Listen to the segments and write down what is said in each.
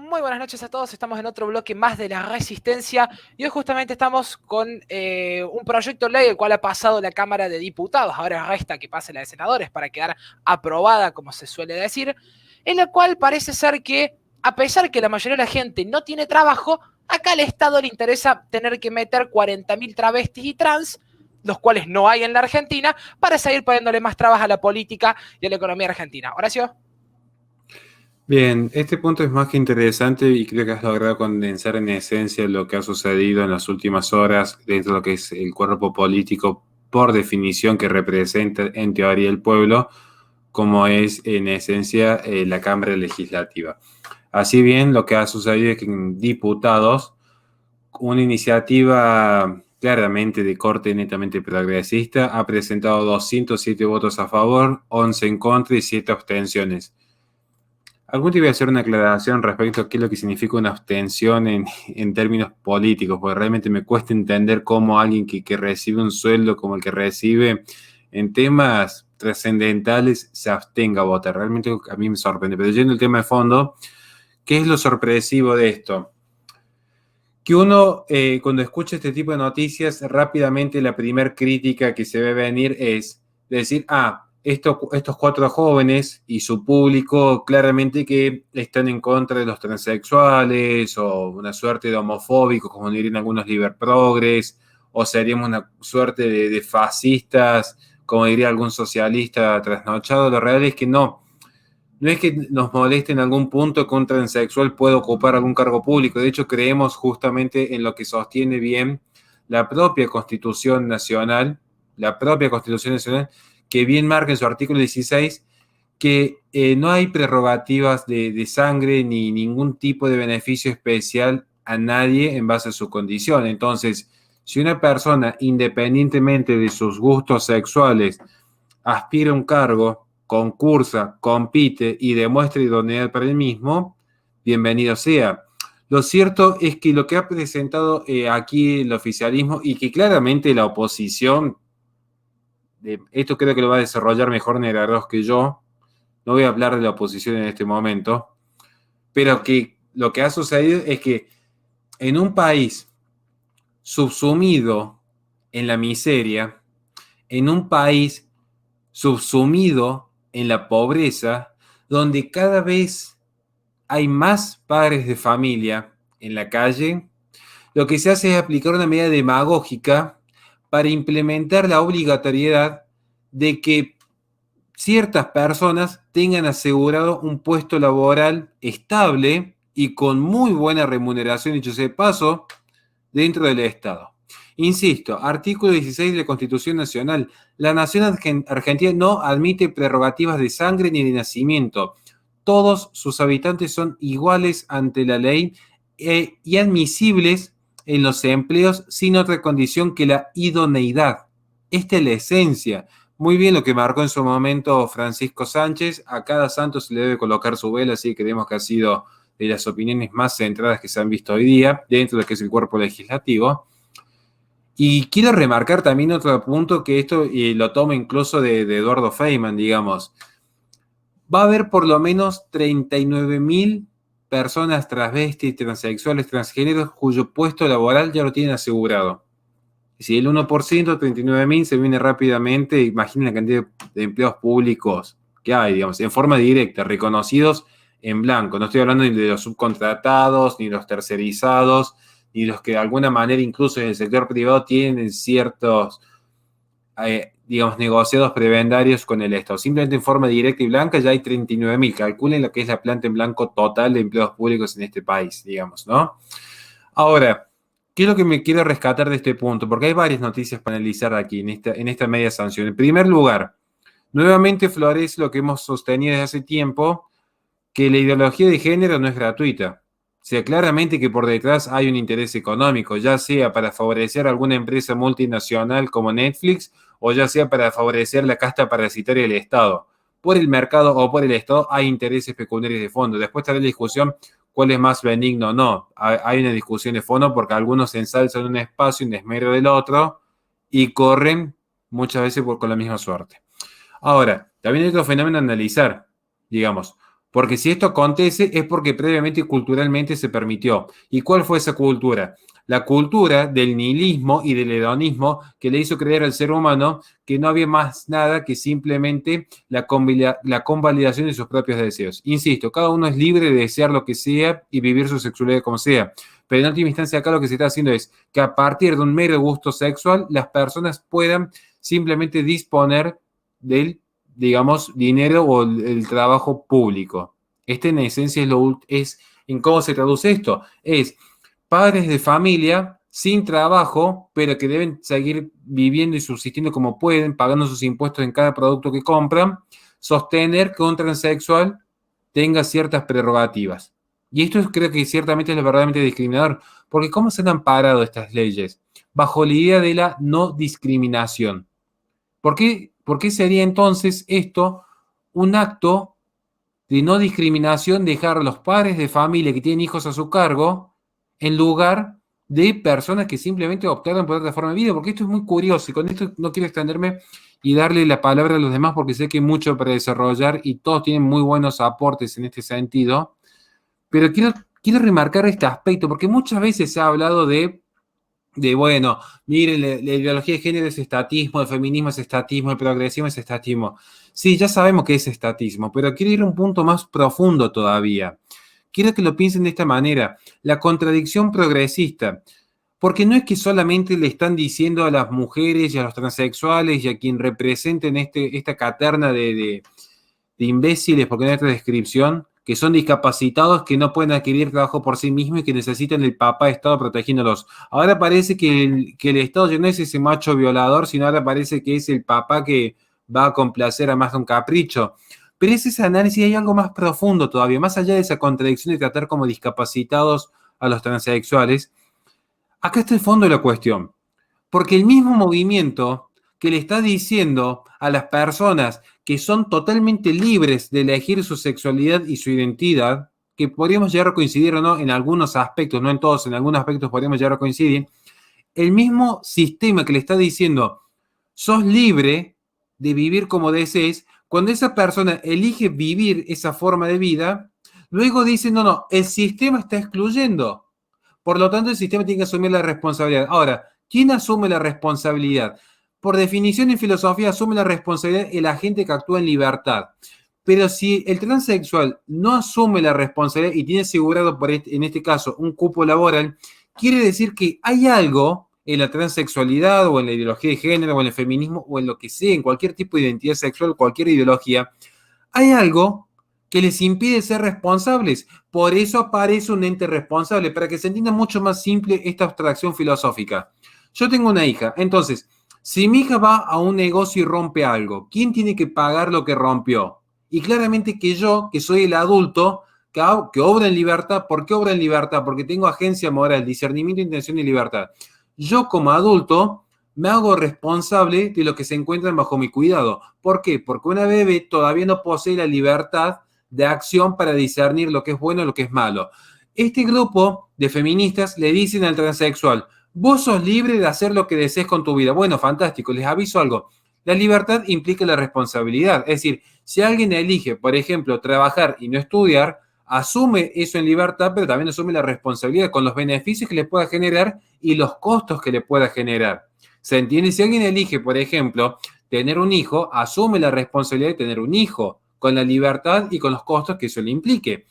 Muy buenas noches a todos, estamos en otro bloque más de La Resistencia y hoy justamente estamos con un proyecto de ley el cual ha pasado la Cámara de Diputados, ahora resta que pase la de Senadores para quedar aprobada, como se suele decir, en la cual parece ser que, a pesar que la mayoría de la gente no tiene trabajo, acá al Estado le interesa tener que meter 40.000 travestis y trans, los cuales no hay en la Argentina, para seguir poniéndole más trabas a la política y a la economía argentina. Horacio. Bien, este punto es más que interesante y creo que has logrado condensar en esencia lo que ha sucedido en las últimas horas dentro de lo que es el cuerpo político por definición que representa en teoría el pueblo, como es en esencia la Cámara Legislativa. Así bien, lo que ha sucedido es que en diputados, una iniciativa claramente de corte netamente progresista ha presentado 207 votos a favor, 11 en contra y 7 abstenciones. Algún día voy a hacer una aclaración respecto a qué es lo que significa una abstención en términos políticos, porque realmente me cuesta entender cómo alguien que recibe un sueldo como el que recibe en temas trascendentales se abstenga a votar. Realmente a mí me sorprende. Pero yendo al tema de fondo, ¿qué es lo sorpresivo de esto? Que uno, cuando escucha este tipo de noticias, rápidamente la primera crítica que se ve venir es decir, estos cuatro jóvenes y su público claramente que están en contra de los transexuales o una suerte de homofóbicos, como dirían algunos liberprogres, o seríamos una suerte de fascistas, como diría algún socialista trasnochado. Lo real es que no es que nos moleste en algún punto que un transexual pueda ocupar algún cargo público. De hecho, creemos justamente en lo que sostiene bien la propia Constitución Nacional, que bien marca en su artículo 16 que no hay prerrogativas de sangre ni ningún tipo de beneficio especial a nadie en base a su condición. Entonces, si una persona, independientemente de sus gustos sexuales, aspira a un cargo, concursa, compite y demuestra idoneidad para el mismo, bienvenido sea. Lo cierto es que lo que ha presentado aquí el oficialismo y que claramente la oposición, esto creo que lo va a desarrollar mejor Nerardos que yo, no voy a hablar de la oposición en este momento, pero que lo que ha sucedido es que en un país subsumido en la miseria, en un país subsumido en la pobreza, donde cada vez hay más padres de familia en la calle, lo que se hace es aplicar una medida demagógica para implementar la obligatoriedad de que ciertas personas tengan asegurado un puesto laboral estable y con muy buena remuneración, dicho sea de paso, dentro del Estado. Insisto, artículo 16 de la Constitución Nacional. La nación argentina no admite prerrogativas de sangre ni de nacimiento. Todos sus habitantes son iguales ante la ley y admisibles en los empleos sin otra condición que la idoneidad. Esta es la esencia. Muy bien lo que marcó en su momento Francisco Sánchez. A cada santo se le debe colocar su vela, así que creemos que ha sido de las opiniones más centradas que se han visto hoy día dentro de lo que es el cuerpo legislativo. Y quiero remarcar también otro punto que esto lo tomo incluso de Eduardo Feynman, digamos. Va a haber por lo menos 39.000 personas travestis, transexuales, transgéneros cuyo puesto laboral ya lo tienen asegurado. Si el 1%, 39.000 se viene rápidamente, imaginen la cantidad de empleos públicos que hay, digamos, en forma directa, reconocidos en blanco. No estoy hablando ni de los subcontratados, ni los tercerizados, ni los que de alguna manera incluso en el sector privado tienen ciertos, digamos, negociados prebendarios con el Estado. Simplemente en forma directa y blanca ya hay 39.000. Calculen lo que es la planta en blanco total de empleos públicos en este país, digamos, ¿no? Ahora, ¿qué es lo que me quiero rescatar de este punto? Porque hay varias noticias para analizar aquí en esta media sanción. En primer lugar, nuevamente florece lo que hemos sostenido desde hace tiempo, que la ideología de género no es gratuita. O sea, claramente que por detrás hay un interés económico, ya sea para favorecer a alguna empresa multinacional como Netflix, o ya sea para favorecer la casta parasitaria del Estado. Por el mercado o por el Estado hay intereses pecuniarios de fondo. Después estará la discusión cuál es más benigno o no. Hay una discusión de fondo porque algunos ensalzan un espacio en desmedro del otro y corren muchas veces con la misma suerte. Ahora, también hay otro fenómeno a analizar, digamos. Porque si esto acontece es porque previamente y culturalmente se permitió. ¿Y cuál fue esa cultura? La cultura del nihilismo y del hedonismo que le hizo creer al ser humano que no había más nada que simplemente la convalidación de sus propios deseos. Insisto, cada uno es libre de desear lo que sea y vivir su sexualidad como sea. Pero en última instancia acá lo que se está haciendo es que a partir de un mero gusto sexual las personas puedan simplemente disponer del, digamos, dinero o el trabajo público. Este en esencia es en cómo se traduce esto. Es padres de familia sin trabajo, pero que deben seguir viviendo y subsistiendo como pueden, pagando sus impuestos en cada producto que compran, sostener que un transexual tenga ciertas prerrogativas. Y esto creo que ciertamente es lo verdaderamente discriminador, porque ¿cómo se han amparado estas leyes? Bajo la idea de la no discriminación. Por qué sería entonces esto un acto de no discriminación dejar a los padres de familia que tienen hijos a su cargo en lugar de personas que simplemente optaron por otra forma de vida? Porque esto es muy curioso y con esto no quiero extenderme y darle la palabra a los demás porque sé que hay mucho para desarrollar y todos tienen muy buenos aportes en este sentido, pero quiero remarcar este aspecto porque muchas veces se ha hablado bueno, miren, la ideología de género es estatismo, el feminismo es estatismo, el progresismo es estatismo. Sí, ya sabemos que es estatismo, pero quiero ir a un punto más profundo todavía. Quiero que lo piensen de esta manera, la contradicción progresista, porque no es que solamente le están diciendo a las mujeres y a los transexuales y a quien representen esta caterna de imbéciles, porque no hay otra descripción, que son discapacitados, que no pueden adquirir trabajo por sí mismos y que necesitan el papá Estado protegiéndolos. Ahora parece que el Estado ya no es ese macho violador, sino ahora parece que es el papá que va a complacer a más de un capricho. Pero es ese análisis, hay algo más profundo todavía, más allá de esa contradicción de tratar como discapacitados a los transexuales. Acá está el fondo de la cuestión. Porque el mismo movimiento que le está diciendo a las personas que son totalmente libres de elegir su sexualidad y su identidad, que podríamos llegar a coincidir o no en algunos aspectos, no en todos, en algunos aspectos podríamos llegar a coincidir, el mismo sistema que le está diciendo, sos libre de vivir como desees, cuando esa persona elige vivir esa forma de vida, luego dice, no, el sistema está excluyendo. Por lo tanto, el sistema tiene que asumir la responsabilidad. Ahora, ¿quién asume la responsabilidad? Por definición, en filosofía, asume la responsabilidad el agente que actúa en libertad. Pero si el transexual no asume la responsabilidad y tiene asegurado, en este caso, un cupo laboral, quiere decir que hay algo en la transexualidad o en la ideología de género o en el feminismo o en lo que sea, en cualquier tipo de identidad sexual, cualquier ideología, hay algo que les impide ser responsables. Por eso aparece un ente responsable, para que se entienda mucho más simple esta abstracción filosófica. Yo tengo una hija, entonces, si mi hija va a un negocio y rompe algo, ¿quién tiene que pagar lo que rompió? Y claramente que yo, que soy el adulto, que obra en libertad. ¿Por qué obra en libertad? Porque tengo agencia moral, discernimiento, intención y libertad. Yo como adulto me hago responsable de lo que se encuentran bajo mi cuidado. ¿Por qué? Porque una bebé todavía no posee la libertad de acción para discernir lo que es bueno y lo que es malo. Este grupo de feministas le dicen al transexual, vos sos libre de hacer lo que desees con tu vida. Bueno, fantástico, les aviso algo. La libertad implica la responsabilidad. Es decir, si alguien elige, por ejemplo, trabajar y no estudiar, asume eso en libertad, pero también asume la responsabilidad con los beneficios que le pueda generar y los costos que le pueda generar. ¿Se entiende? Si alguien elige, por ejemplo, tener un hijo, asume la responsabilidad de tener un hijo, con la libertad y con los costos que eso le implique.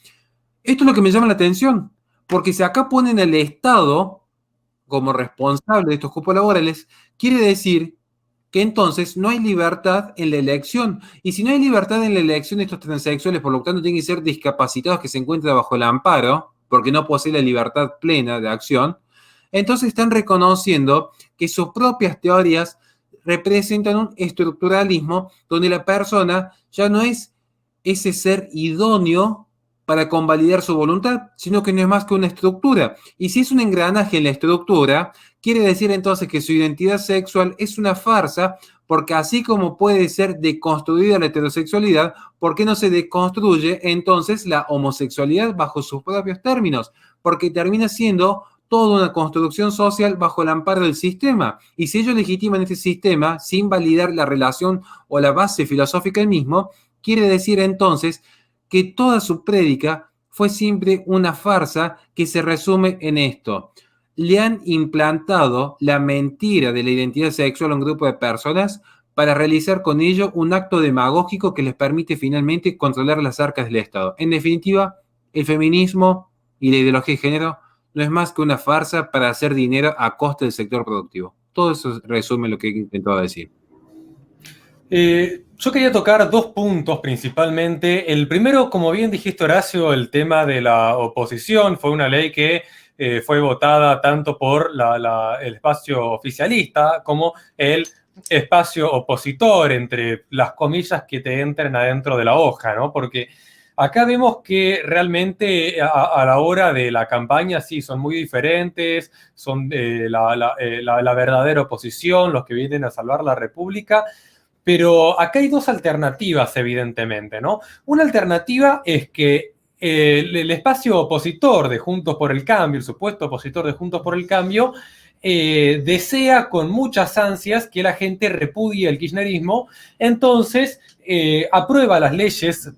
Esto es lo que me llama la atención, porque si acá ponen al Estado como responsable de estos cupos laborales, quiere decir que entonces no hay libertad en la elección. Y si no hay libertad en la elección de estos transexuales, por lo tanto tienen que ser discapacitados que se encuentran bajo el amparo, porque no poseen la libertad plena de acción, entonces están reconociendo que sus propias teorías representan un estructuralismo donde la persona ya no es ese ser idóneo para convalidar su voluntad, sino que no es más que una estructura. Y si es un engranaje en la estructura, quiere decir entonces que su identidad sexual es una farsa, porque así como puede ser deconstruida la heterosexualidad, ¿por qué no se deconstruye entonces la homosexualidad bajo sus propios términos? Porque termina siendo toda una construcción social bajo el amparo del sistema. Y si ellos legitiman este sistema sin validar la relación o la base filosófica del mismo, quiere decir entonces que toda su prédica fue siempre una farsa que se resume en esto. Le han implantado la mentira de la identidad sexual a un grupo de personas para realizar con ello un acto demagógico que les permite finalmente controlar las arcas del Estado. En definitiva, el feminismo y la ideología de género no es más que una farsa para hacer dinero a costa del sector productivo. Todo eso resume lo que he intentado decir. Yo quería tocar dos puntos principalmente. El primero, como bien dijiste, Horacio, el tema de la oposición. Fue una ley que fue votada tanto por el espacio oficialista como el espacio opositor, entre las comillas que te entren adentro de la hoja, ¿no? Porque acá vemos que realmente a la hora de la campaña sí son muy diferentes, son la verdadera oposición, los que vienen a salvar la República. Pero acá hay dos alternativas, evidentemente, ¿no? Una alternativa es que el espacio opositor de Juntos por el Cambio, el supuesto opositor de Juntos por el Cambio, desea con muchas ansias que la gente repudie el kirchnerismo, entonces aprueba las leyes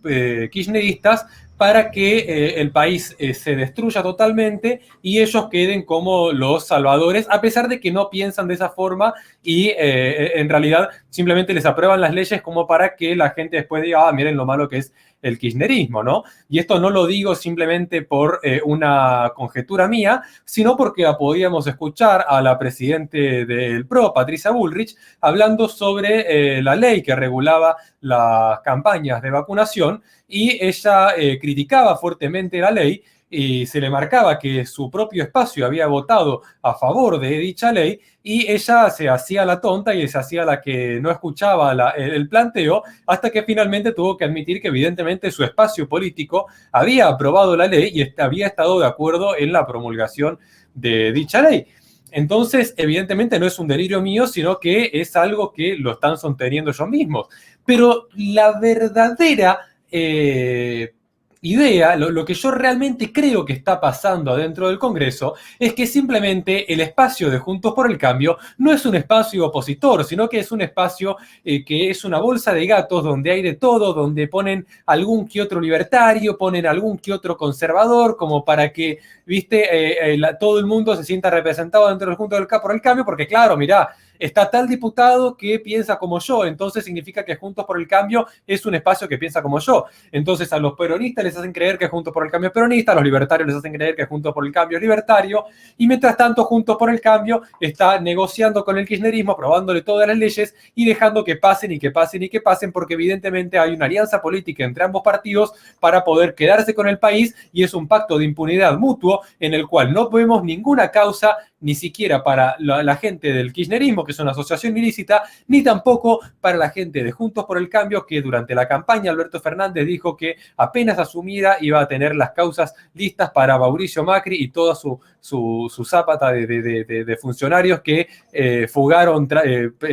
kirchneristas para que el país se destruya totalmente y ellos queden como los salvadores, a pesar de que no piensan de esa forma y en realidad simplemente les aprueban las leyes como para que la gente después diga, miren lo malo que es el kirchnerismo, ¿no? Y esto no lo digo simplemente por una conjetura mía, sino porque la podíamos escuchar a la presidente del PRO, Patricia Bullrich, hablando sobre la ley que regulaba las campañas de vacunación, y ella criticaba fuertemente la ley y se le marcaba que su propio espacio había votado a favor de dicha ley y ella se hacía la tonta y se hacía la que no escuchaba el planteo, hasta que finalmente tuvo que admitir que evidentemente su espacio político había aprobado la ley y había estado de acuerdo en la promulgación de dicha ley. Entonces, evidentemente no es un delirio mío, sino que es algo que lo están sosteniendo ellos mismos. Pero la verdadera idea, lo que yo realmente creo que está pasando adentro del Congreso, es que simplemente el espacio de Juntos por el Cambio no es un espacio opositor, sino que es un espacio que es una bolsa de gatos donde hay de todo, donde ponen algún que otro libertario, ponen algún que otro conservador, como para que, viste, todo el mundo se sienta representado dentro del Juntos por el Cambio, porque claro, mirá, está tal diputado que piensa como yo, entonces significa que Juntos por el Cambio es un espacio que piensa como yo. Entonces a los peronistas les hacen creer que Juntos por el Cambio es peronista, a los libertarios les hacen creer que Juntos por el Cambio es libertario, y mientras tanto Juntos por el Cambio está negociando con el kirchnerismo, aprobándole todas las leyes y dejando que pasen y que pasen y que pasen, porque evidentemente hay una alianza política entre ambos partidos para poder quedarse con el país, y es un pacto de impunidad mutuo en el cual no vemos ninguna causa, ni siquiera para la gente del kirchnerismo, que es una asociación ilícita, ni tampoco para la gente de Juntos por el Cambio, que durante la campaña Alberto Fernández dijo que apenas asumiera iba a tener las causas listas para Mauricio Macri y toda su zápata de funcionarios que fugaron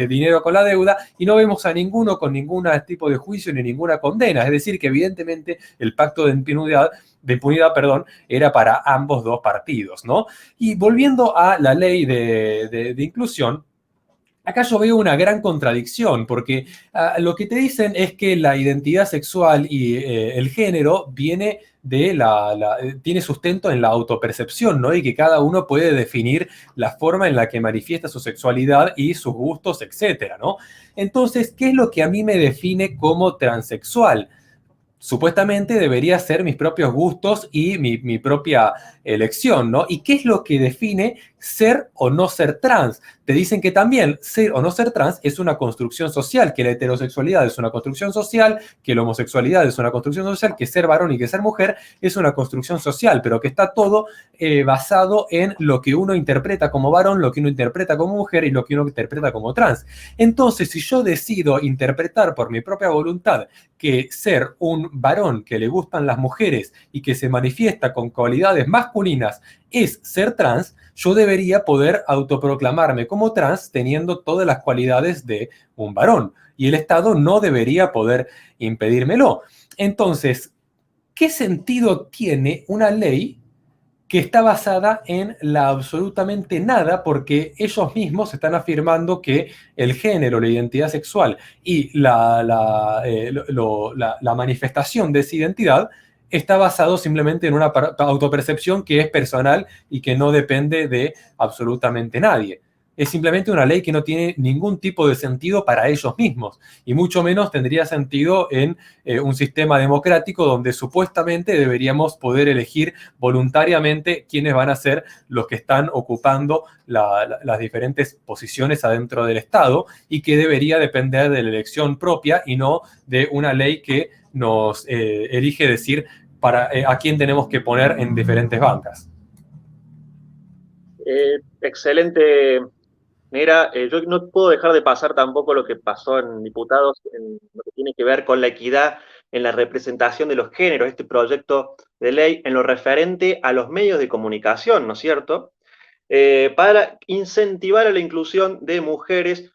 dinero con la deuda, y no vemos a ninguno con ningún tipo de juicio ni ninguna condena. Es decir, que evidentemente el pacto de impunidad, era para ambos dos partidos, ¿no? Y volviendo a la ley de inclusión, acá yo veo una gran contradicción, porque lo que te dicen es que la identidad sexual y el género viene tiene sustento en la autopercepción, ¿no? Y que cada uno puede definir la forma en la que manifiesta su sexualidad y sus gustos, etcétera, ¿no? Entonces, ¿qué es lo que a mí me define como transexual? Supuestamente debería ser mis propios gustos y mi propia elección, ¿no? ¿Y qué es lo que define ser o no ser trans? Te dicen que también ser o no ser trans es una construcción social, que la heterosexualidad es una construcción social, que la homosexualidad es una construcción social, que ser varón y que ser mujer es una construcción social, pero que está todo basado en lo que uno interpreta como varón, lo que uno interpreta como mujer y lo que uno interpreta como trans. Entonces, si yo decido interpretar por mi propia voluntad que ser un varón que le gustan las mujeres y que se manifiesta con cualidades masculinas es ser trans, yo debería poder autoproclamarme como trans teniendo todas las cualidades de un varón. Y el Estado no debería poder impedírmelo. Entonces, ¿qué sentido tiene una ley que está basada en la absolutamente nada, porque ellos mismos están afirmando que el género, la identidad sexual y la manifestación de esa identidad está basado simplemente en una autopercepción que es personal y que no depende de absolutamente nadie. Es simplemente una ley que no tiene ningún tipo de sentido para ellos mismos, y mucho menos tendría sentido en un sistema democrático donde supuestamente deberíamos poder elegir voluntariamente quiénes van a ser los que están ocupando las diferentes posiciones adentro del Estado, y que debería depender de la elección propia y no de una ley que nos elige decir a quién tenemos que poner en diferentes bancas. Excelente, Negra. Yo no puedo dejar de pasar tampoco lo que pasó en Diputados, en lo que tiene que ver con la equidad en la representación de los géneros, este proyecto de ley en lo referente a los medios de comunicación, ¿no es cierto? Para incentivar a la inclusión de mujeres,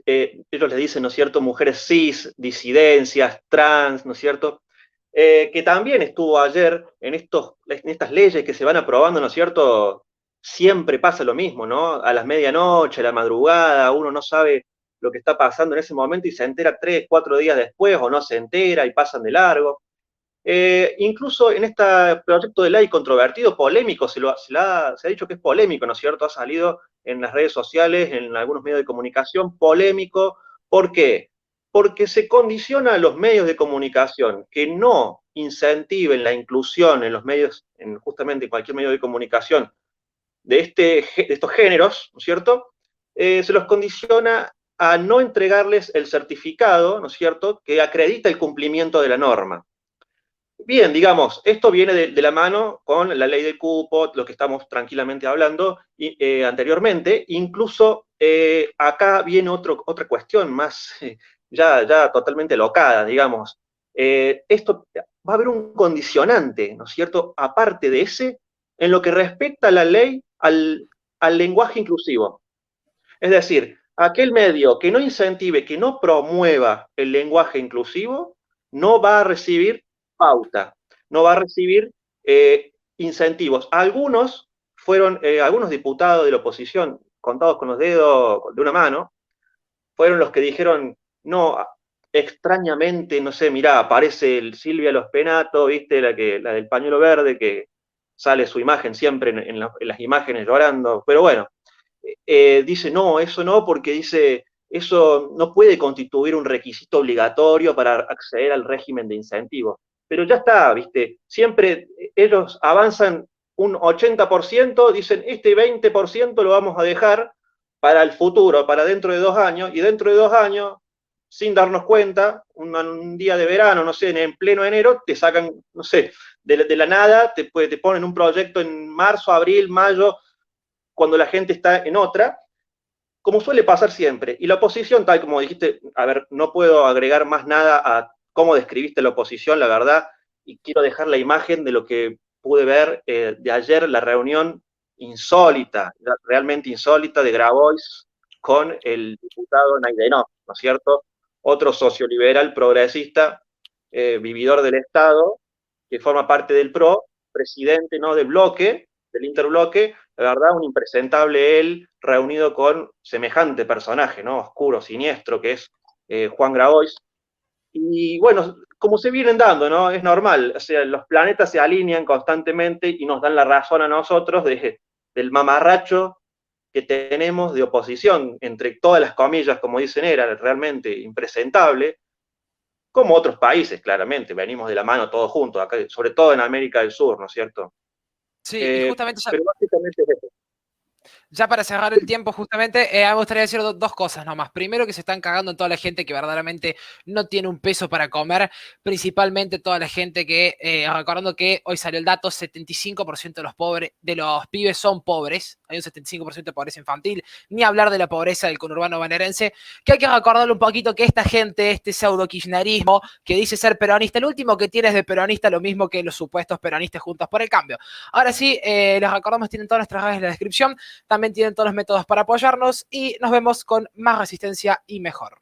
ellos les dicen, ¿no es cierto?, mujeres cis, disidencias, trans, ¿no es cierto?, que también estuvo ayer en estas leyes que se van aprobando, ¿no es cierto? Siempre pasa lo mismo, ¿no? A las medianoche, a la madrugada, uno no sabe lo que está pasando en ese momento y se entera 3, 4 días después, o no se entera y pasan de largo. Incluso en este proyecto de ley controvertido, polémico, se ha dicho que es polémico, ¿no es cierto? Ha salido en las redes sociales, en algunos medios de comunicación, polémico. ¿Por qué? Porque se condiciona a los medios de comunicación que no incentiven la inclusión en los medios, justamente cualquier medio de comunicación, de estos géneros, ¿no es cierto? Se los condiciona a no entregarles el certificado, ¿no es cierto?, que acredita el cumplimiento de la norma. Bien, digamos, esto viene de la mano con la ley del cupo, lo que estamos tranquilamente hablando anteriormente. Incluso acá viene otra cuestión más ya totalmente locada, digamos. Esto va a haber un condicionante, ¿no es cierto?, aparte de ese, en lo que respecta a la ley al lenguaje inclusivo. Es decir, aquel medio que no incentive, que no promueva el lenguaje inclusivo, no va a recibir pauta, no va a recibir incentivos. Algunos diputados de la oposición, contados con los dedos de una mano, fueron los que dijeron, no, extrañamente, no sé, mirá, aparece Silvia Los Penato, ¿viste? La del pañuelo verde, que sale su imagen siempre en las imágenes llorando, pero bueno, dice, no, eso no, porque dice, eso no puede constituir un requisito obligatorio para acceder al régimen de incentivos. Pero ya está, ¿viste? Siempre ellos avanzan un 80%, dicen, este 20% lo vamos a dejar para el futuro, para dentro de 2 años, y dentro de 2 años, sin darnos cuenta, un día de verano, no sé, en pleno enero, te sacan, no sé, de la nada, te ponen un proyecto en marzo, abril, mayo, cuando la gente está en otra, como suele pasar siempre. Y la oposición, tal como dijiste, a ver, no puedo agregar más nada a cómo describiste la oposición, la verdad, y quiero dejar la imagen de lo que pude ver de ayer, la reunión insólita, realmente insólita, de Grabois con el diputado Naidenov, ¿no es cierto? Otro socioliberal progresista, vividor del Estado, que forma parte del PRO, presidente, ¿no?, del bloque, del interbloque. La verdad, un impresentable él, reunido con semejante personaje, ¿no?, oscuro, siniestro, que es Juan Grabois. Y bueno, como se vienen dando, ¿no?, es normal, o sea, los planetas se alinean constantemente y nos dan la razón a nosotros del mamarracho que tenemos de oposición, entre todas las comillas, como dicen, era realmente impresentable, como otros países, claramente, venimos de la mano todos juntos, acá, sobre todo en América del Sur, ¿no es cierto? Sí, y justamente Pero básicamente es eso. ya para cerrar el tiempo, justamente, me gustaría decir dos cosas nomás. Primero, que se están cagando en toda la gente que verdaderamente no tiene un peso para comer, principalmente toda la gente que, recordando que hoy salió el dato, 75% de los pobres, de los pibes son pobres, hay un 75% de pobreza infantil, ni hablar de la pobreza del conurbano bonaerense, que hay que recordarle un poquito que esta gente, este pseudo kirchnerismo, que dice ser peronista, el último que tiene es de peronista lo mismo que los supuestos peronistas Juntos por el Cambio. Ahora sí, les recordamos, tienen todas nuestras redes en la descripción. También tienen todos los métodos para apoyarnos y nos vemos con más resistencia y mejor.